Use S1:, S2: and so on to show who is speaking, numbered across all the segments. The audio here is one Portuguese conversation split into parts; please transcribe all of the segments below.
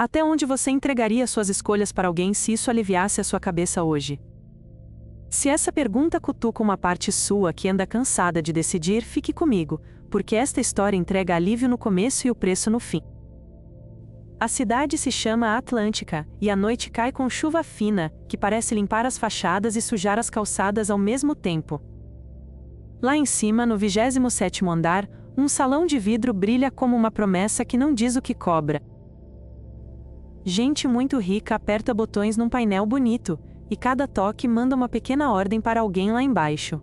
S1: Até onde você entregaria suas escolhas para alguém se isso aliviasse a sua cabeça hoje? Se essa pergunta cutuca uma parte sua que anda cansada de decidir, fique comigo, porque esta história entrega alívio no começo e o preço no fim. A cidade se chama Atlântica, e a noite cai com chuva fina, que parece limpar as fachadas e sujar as calçadas ao mesmo tempo. Lá em cima, no 27º andar, um salão de vidro brilha como uma promessa que não diz o que cobra. Gente muito rica aperta botões num painel bonito, e cada toque manda uma pequena ordem para alguém lá embaixo.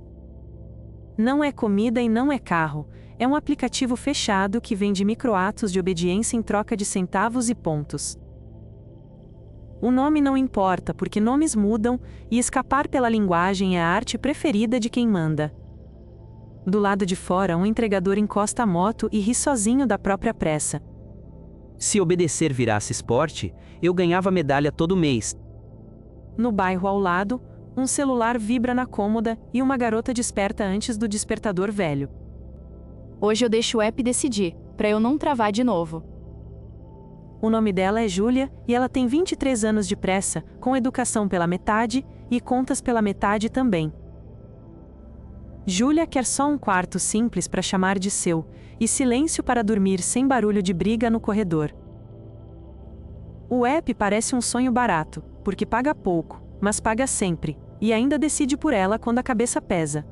S1: Não é comida e não é carro, é um aplicativo fechado que vende microatos de obediência em troca de centavos e pontos. O nome não importa, porque nomes mudam, e escapar pela linguagem é a arte preferida de quem manda. Do lado de fora, um entregador encosta a moto e ri sozinho da própria pressa.
S2: Se obedecer virasse esporte, eu ganhava medalha todo mês.
S1: No bairro ao lado, um celular vibra na cômoda e uma garota desperta antes do despertador velho.
S3: Hoje eu deixo o app decidir, para eu não travar de novo.
S1: O nome dela é Júlia e ela tem 23 anos de pressa, com educação pela metade e contas pela metade também. Júlia quer só um quarto simples para chamar de seu, e silêncio para dormir sem barulho de briga no corredor. O app parece um sonho barato, porque paga pouco, mas paga sempre, e ainda decide por ela quando a cabeça pesa.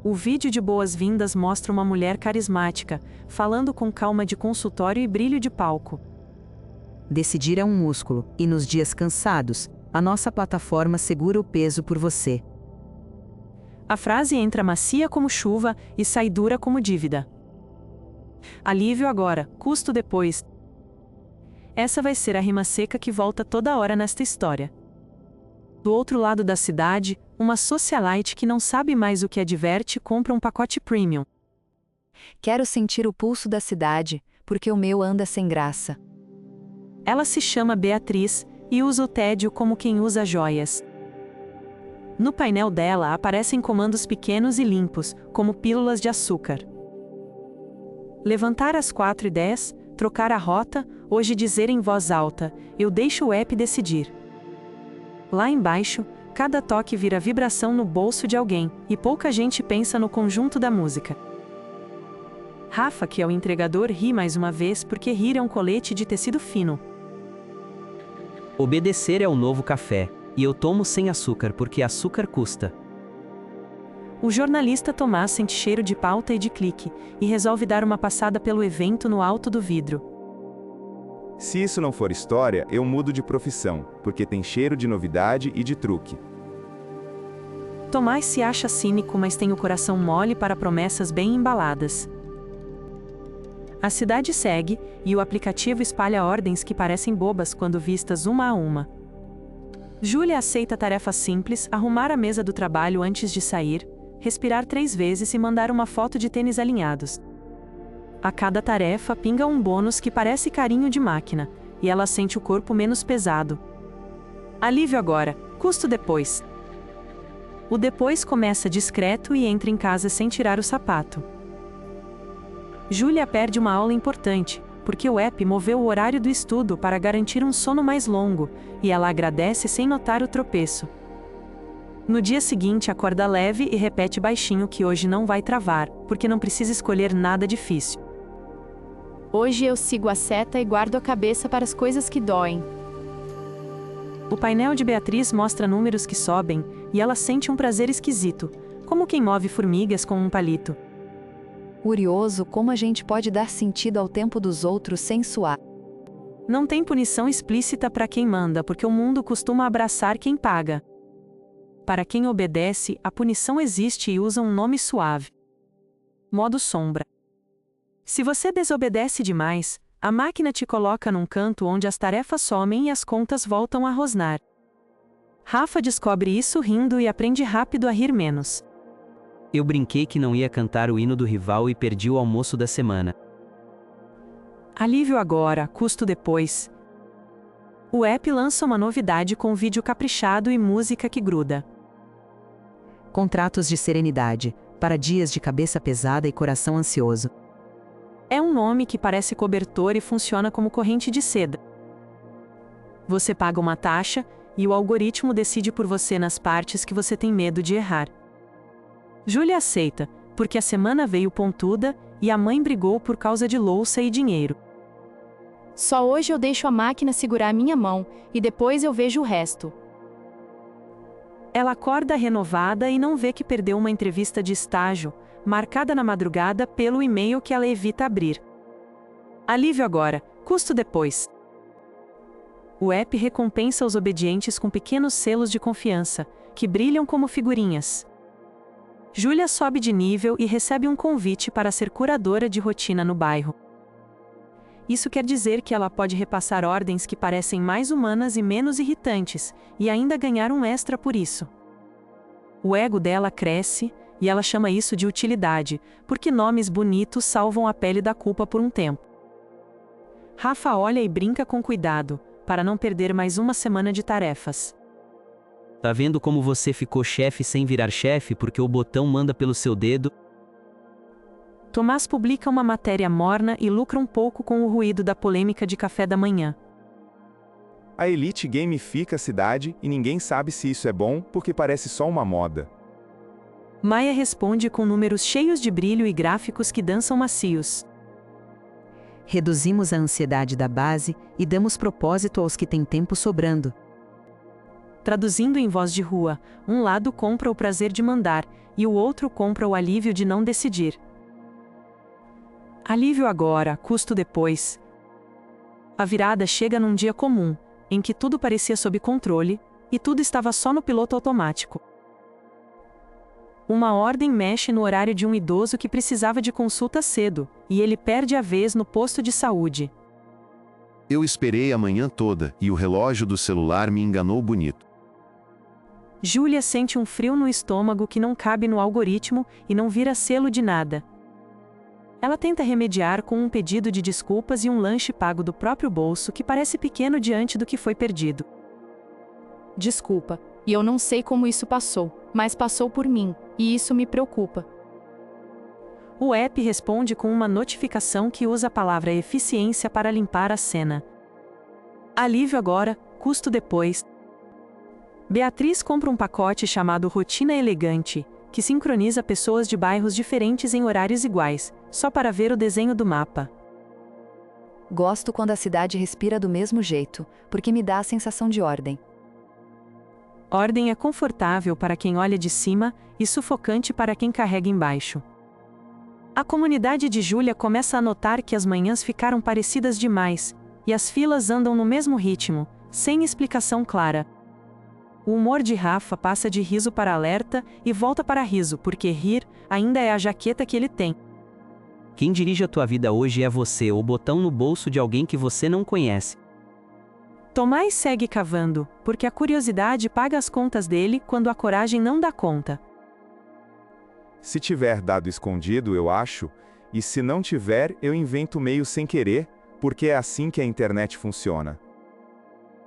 S1: O vídeo de boas-vindas mostra uma mulher carismática, falando com calma de consultório e brilho de palco.
S4: Decidir é um músculo, e nos dias cansados, a nossa plataforma segura o peso por você.
S1: A frase entra macia como chuva e sai dura como dívida. Alívio agora, custo depois. Essa vai ser a rima seca que volta toda hora nesta história. Do outro lado da cidade, uma socialite que não sabe mais o que a diverte compra um pacote premium.
S5: Quero sentir o pulso da cidade, porque o meu anda sem graça.
S1: Ela se chama Beatriz e usa o tédio como quem usa joias. No painel dela aparecem comandos pequenos e limpos, como pílulas de açúcar. Levantar às 4h10, trocar a rota, hoje dizer em voz alta, eu deixo o app decidir. Lá embaixo, cada toque vira vibração no bolso de alguém, e pouca gente pensa no conjunto da música. Rafa, que é o entregador, ri mais uma vez porque rir é um colete de tecido fino.
S2: Obedecer é o novo café, e eu tomo sem açúcar porque açúcar custa.
S1: O jornalista Tomás sente cheiro de pauta e de clique, e resolve dar uma passada pelo evento no alto do vidro.
S6: Se isso não for história, eu mudo de profissão, porque tem cheiro de novidade e de truque.
S1: Tomás se acha cínico, mas tem o coração mole para promessas bem embaladas. A cidade segue, e o aplicativo espalha ordens que parecem bobas quando vistas uma a uma. Júlia aceita a tarefa simples, arrumar a mesa do trabalho antes de sair, respirar 3 vezes e mandar uma foto de tênis alinhados. A cada tarefa pinga um bônus que parece carinho de máquina, e ela sente o corpo menos pesado. Alívio agora, custo depois. O depois começa discreto e entra em casa sem tirar o sapato. Júlia perde uma aula importante, porque o app moveu o horário do estudo para garantir um sono mais longo, e ela agradece sem notar o tropeço. No dia seguinte acorda leve e repete baixinho que hoje não vai travar, porque não precisa escolher nada difícil.
S3: Hoje eu sigo a seta e guardo a cabeça para as coisas que doem.
S1: O painel de Beatriz mostra números que sobem, e ela sente um prazer esquisito, como quem move formigas com um palito.
S5: Curioso como a gente pode dar sentido ao tempo dos outros sem suar.
S1: Não tem punição explícita para quem manda, porque o mundo costuma abraçar quem paga. Para quem obedece, a punição existe e usa um nome suave. Modo sombra. Se você desobedece demais, a máquina te coloca num canto onde as tarefas somem e as contas voltam a rosnar. Rafa descobre isso rindo e aprende rápido a rir menos.
S2: Eu brinquei que não ia cantar o hino do rival e perdi o almoço da semana.
S1: Alívio agora, custo depois. O app lança uma novidade com vídeo caprichado e música que gruda.
S4: Contratos de serenidade, para dias de cabeça pesada e coração ansioso.
S1: É um nome que parece cobertor e funciona como corrente de seda. Você paga uma taxa, e o algoritmo decide por você nas partes que você tem medo de errar. Júlia aceita, porque a semana veio pontuda, e a mãe brigou por causa de louça e dinheiro.
S3: Só hoje eu deixo a máquina segurar minha mão, e depois eu vejo o resto.
S1: Ela acorda renovada e não vê que perdeu uma entrevista de estágio, marcada na madrugada pelo e-mail que ela evita abrir. Alívio agora, custo depois. O app recompensa os obedientes com pequenos selos de confiança, que brilham como figurinhas. Júlia sobe de nível e recebe um convite para ser curadora de rotina no bairro. Isso quer dizer que ela pode repassar ordens que parecem mais humanas e menos irritantes, e ainda ganhar um extra por isso. O ego dela cresce, e ela chama isso de utilidade, porque nomes bonitos salvam a pele da culpa por um tempo. Rafa olha e brinca com cuidado, para não perder mais uma semana de tarefas.
S2: Tá vendo como você ficou chefe sem virar chefe porque o botão manda pelo seu dedo?
S1: Tomás publica uma matéria morna e lucra um pouco com o ruído da polêmica de café da manhã.
S6: A elite gamifica a cidade e ninguém sabe se isso é bom porque parece só uma moda.
S1: Maia responde com números cheios de brilho e gráficos que dançam macios.
S4: Reduzimos a ansiedade da base e damos propósito aos que têm tempo sobrando.
S1: Traduzindo em voz de rua, um lado compra o prazer de mandar, e o outro compra o alívio de não decidir. Alívio agora, custo depois. A virada chega num dia comum, em que tudo parecia sob controle, e tudo estava só no piloto automático. Uma ordem mexe no horário de um idoso que precisava de consulta cedo, e ele perde a vez no posto de saúde.
S7: Eu esperei a manhã toda, e o relógio do celular me enganou bonito.
S1: Júlia sente um frio no estômago que não cabe no algoritmo e não vira selo de nada. Ela tenta remediar com um pedido de desculpas e um lanche pago do próprio bolso que parece pequeno diante do que foi perdido.
S3: Desculpa, e eu não sei como isso passou, mas passou por mim, e isso me preocupa.
S1: O app responde com uma notificação que usa a palavra eficiência para limpar a cena. Alívio agora, custo depois. Beatriz compra um pacote chamado Rotina Elegante, que sincroniza pessoas de bairros diferentes em horários iguais, só para ver o desenho do mapa.
S5: Gosto quando a cidade respira do mesmo jeito, porque me dá a sensação de ordem.
S1: Ordem é confortável para quem olha de cima e sufocante para quem carrega embaixo. A comunidade de Júlia começa a notar que as manhãs ficaram parecidas demais, e as filas andam no mesmo ritmo, sem explicação clara. O humor de Rafa passa de riso para alerta e volta para riso, porque rir ainda é a jaqueta que ele tem.
S2: Quem dirige a tua vida hoje é você, o botão no bolso de alguém que você não conhece.
S1: Tomás segue cavando, porque a curiosidade paga as contas dele quando a coragem não dá conta.
S6: Se tiver dado escondido, eu acho, e se não tiver, eu invento meio sem querer, porque é assim que a internet funciona.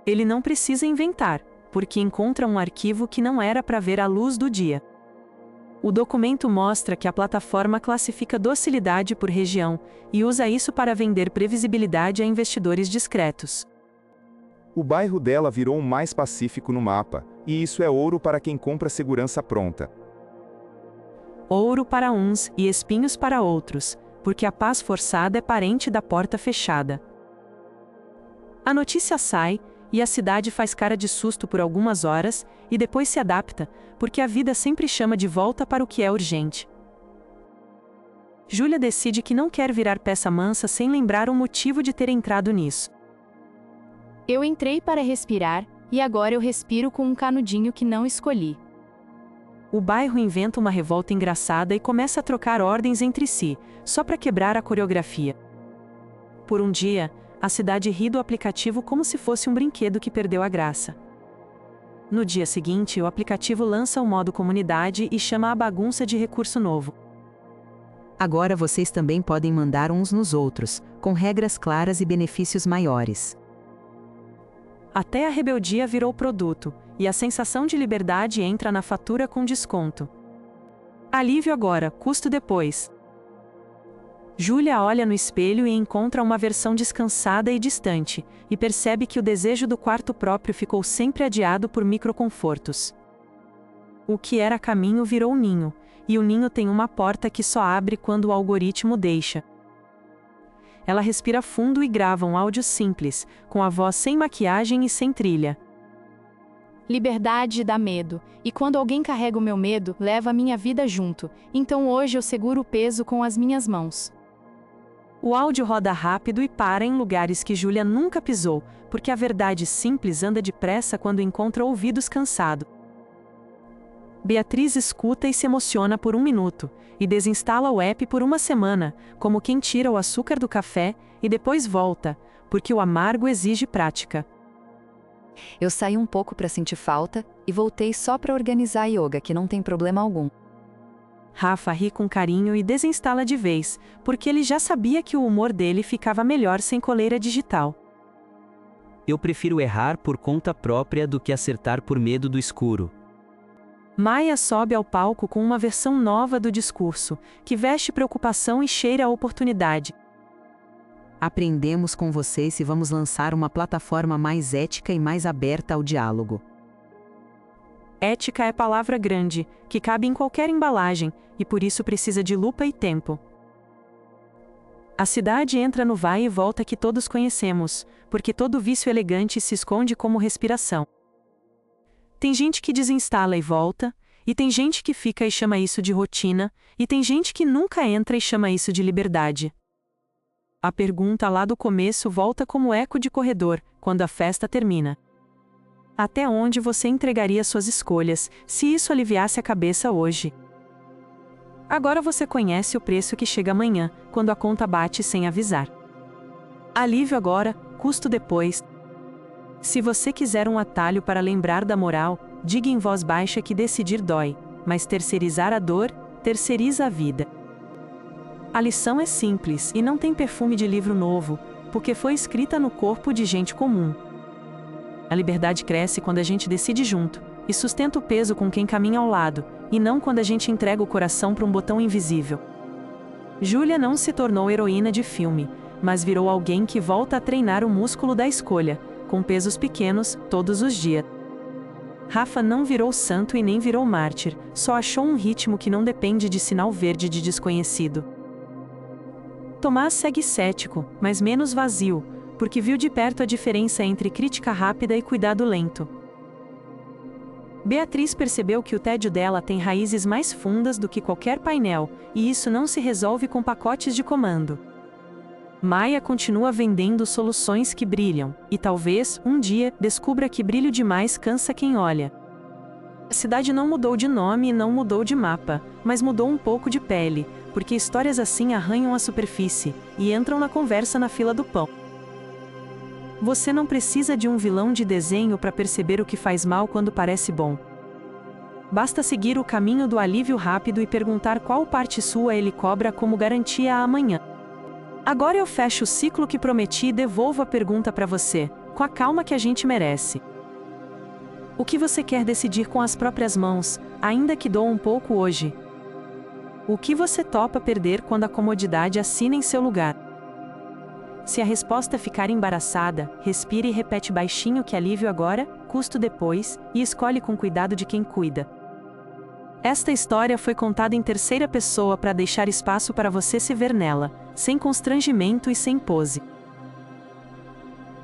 S1: Ele não precisa inventar, porque encontra um arquivo que não era para ver a luz do dia. O documento mostra que a plataforma classifica docilidade por região e usa isso para vender previsibilidade a investidores discretos.
S6: O bairro dela virou o mais pacífico no mapa, e isso é ouro para quem compra segurança pronta.
S1: Ouro para uns e espinhos para outros, porque a paz forçada é parente da porta fechada. A notícia sai, e a cidade faz cara de susto por algumas horas, e depois se adapta, porque a vida sempre chama de volta para o que é urgente. Júlia decide que não quer virar peça mansa sem lembrar o motivo de ter entrado nisso.
S3: Eu entrei para respirar, e agora eu respiro com um canudinho que não escolhi.
S1: O bairro inventa uma revolta engraçada e começa a trocar ordens entre si, só para quebrar a coreografia. Por um dia, a cidade ri do aplicativo como se fosse um brinquedo que perdeu a graça. No dia seguinte, o aplicativo lança o modo comunidade e chama a bagunça de recurso novo.
S4: Agora vocês também podem mandar uns nos outros, com regras claras e benefícios maiores.
S1: Até a rebeldia virou produto, e a sensação de liberdade entra na fatura com desconto. Alívio agora, custo depois. Júlia olha no espelho e encontra uma versão descansada e distante, e percebe que o desejo do quarto próprio ficou sempre adiado por microconfortos. O que era caminho virou ninho, e o ninho tem uma porta que só abre quando o algoritmo deixa. Ela respira fundo e grava um áudio simples, com a voz sem maquiagem e sem trilha.
S3: Liberdade dá medo, e quando alguém carrega o meu medo, leva a minha vida junto, então hoje eu seguro o peso com as minhas mãos.
S1: O áudio roda rápido e para em lugares que Júlia nunca pisou, porque a verdade simples anda depressa quando encontra ouvidos cansados. Beatriz escuta e se emociona por 1 minuto, e desinstala o app por 1 semana, como quem tira o açúcar do café, e depois volta, porque o amargo exige prática.
S5: Eu saí um pouco para sentir falta e voltei só para organizar a yoga, que não tem problema algum.
S1: Rafa ri com carinho e desinstala de vez, porque ele já sabia que o humor dele ficava melhor sem coleira digital.
S2: Eu prefiro errar por conta própria do que acertar por medo do escuro.
S1: Maia sobe ao palco com uma versão nova do discurso, que veste preocupação e cheira a oportunidade.
S4: Aprendemos com vocês e vamos lançar uma plataforma mais ética e mais aberta ao diálogo.
S1: Ética é palavra grande, que cabe em qualquer embalagem, e por isso precisa de lupa e tempo. A cidade entra no vai e volta que todos conhecemos, porque todo vício elegante se esconde como respiração. Tem gente que desinstala e volta, e tem gente que fica e chama isso de rotina, e tem gente que nunca entra e chama isso de liberdade. A pergunta lá do começo volta como eco de corredor, quando a festa termina. Até onde você entregaria suas escolhas, se isso aliviasse a cabeça hoje? Agora você conhece o preço que chega amanhã, quando a conta bate sem avisar. Alívio agora, custo depois. Se você quiser um atalho para lembrar da moral, diga em voz baixa que decidir dói, mas terceirizar a dor, terceiriza a vida. A lição é simples e não tem perfume de livro novo, porque foi escrita no corpo de gente comum. A liberdade cresce quando a gente decide junto, e sustenta o peso com quem caminha ao lado, e não quando a gente entrega o coração para um botão invisível. Júlia não se tornou heroína de filme, mas virou alguém que volta a treinar o músculo da escolha, com pesos pequenos, todos os dias. Rafa não virou santo e nem virou mártir, só achou um ritmo que não depende de sinal verde de desconhecido. Tomás segue cético, mas menos vazio, porque viu de perto a diferença entre crítica rápida e cuidado lento. Beatriz percebeu que o tédio dela tem raízes mais fundas do que qualquer painel, e isso não se resolve com pacotes de comando. Maia continua vendendo soluções que brilham, e talvez, um dia, descubra que brilho demais cansa quem olha. A cidade não mudou de nome e não mudou de mapa, mas mudou um pouco de pele, porque histórias assim arranham a superfície, e entram na conversa na fila do pão. Você não precisa de um vilão de desenho para perceber o que faz mal quando parece bom. Basta seguir o caminho do alívio rápido e perguntar qual parte sua ele cobra como garantia a amanhã. Agora eu fecho o ciclo que prometi e devolvo a pergunta para você, com a calma que a gente merece. O que você quer decidir com as próprias mãos, ainda que doa um pouco hoje? O que você topa perder quando a comodidade assina em seu lugar? Se a resposta ficar embaraçada, respire e repete baixinho que alívio agora, custo depois, e escolhe com cuidado de quem cuida. Esta história foi contada em terceira pessoa para deixar espaço para você se ver nela, sem constrangimento e sem pose.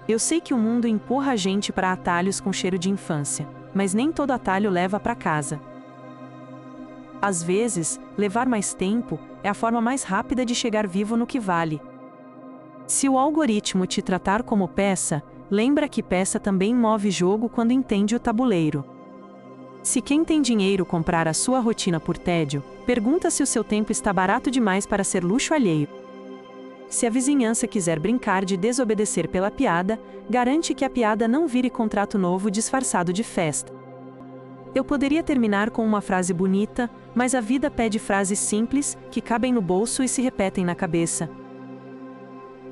S1: Eu sei que o mundo empurra a gente para atalhos com cheiro de infância, mas nem todo atalho leva para casa. Às vezes, levar mais tempo é a forma mais rápida de chegar vivo no que vale. Se o algoritmo te tratar como peça, lembra que peça também move jogo quando entende o tabuleiro. Se quem tem dinheiro comprar a sua rotina por tédio, pergunta se o seu tempo está barato demais para ser luxo alheio. Se a vizinhança quiser brincar de desobedecer pela piada, garante que a piada não vire contrato novo disfarçado de festa. Eu poderia terminar com uma frase bonita, mas a vida pede frases simples, que cabem no bolso e se repetem na cabeça.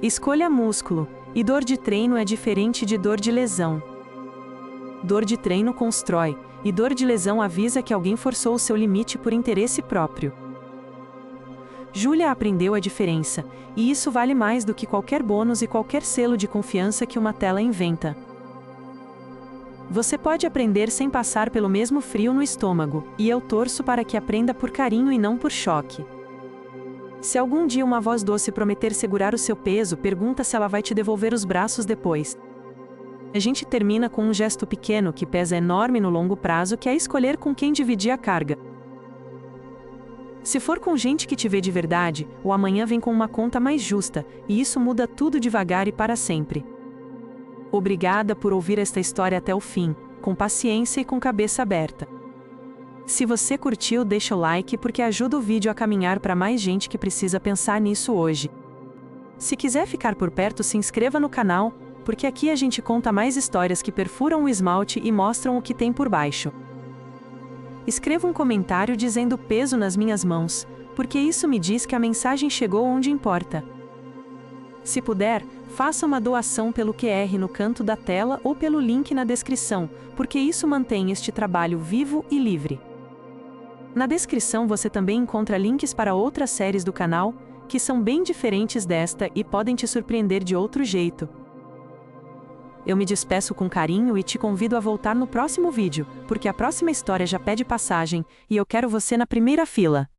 S1: Escolha músculo, e dor de treino é diferente de dor de lesão. Dor de treino constrói, e dor de lesão avisa que alguém forçou o seu limite por interesse próprio. Júlia aprendeu a diferença, e isso vale mais do que qualquer bônus e qualquer selo de confiança que uma tela inventa. Você pode aprender sem passar pelo mesmo frio no estômago, e eu torço para que aprenda por carinho e não por choque. Se algum dia uma voz doce prometer segurar o seu peso, pergunta se ela vai te devolver os braços depois. A gente termina com um gesto pequeno que pesa enorme no longo prazo, que é escolher com quem dividir a carga. Se for com gente que te vê de verdade, o amanhã vem com uma conta mais justa, e isso muda tudo devagar e para sempre. Obrigada por ouvir esta história até o fim, com paciência e com cabeça aberta. Se você curtiu, deixa o like porque ajuda o vídeo a caminhar para mais gente que precisa pensar nisso hoje. Se quiser ficar por perto, se inscreva no canal, porque aqui a gente conta mais histórias que perfuram o esmalte e mostram o que tem por baixo. Escreva um comentário dizendo peso nas minhas mãos, porque isso me diz que a mensagem chegou onde importa. Se puder, faça uma doação pelo QR no canto da tela ou pelo link na descrição, porque isso mantém este trabalho vivo e livre. Na descrição você também encontra links para outras séries do canal, que são bem diferentes desta e podem te surpreender de outro jeito. Eu me despeço com carinho e te convido a voltar no próximo vídeo, porque a próxima história já pede passagem, e eu quero você na primeira fila.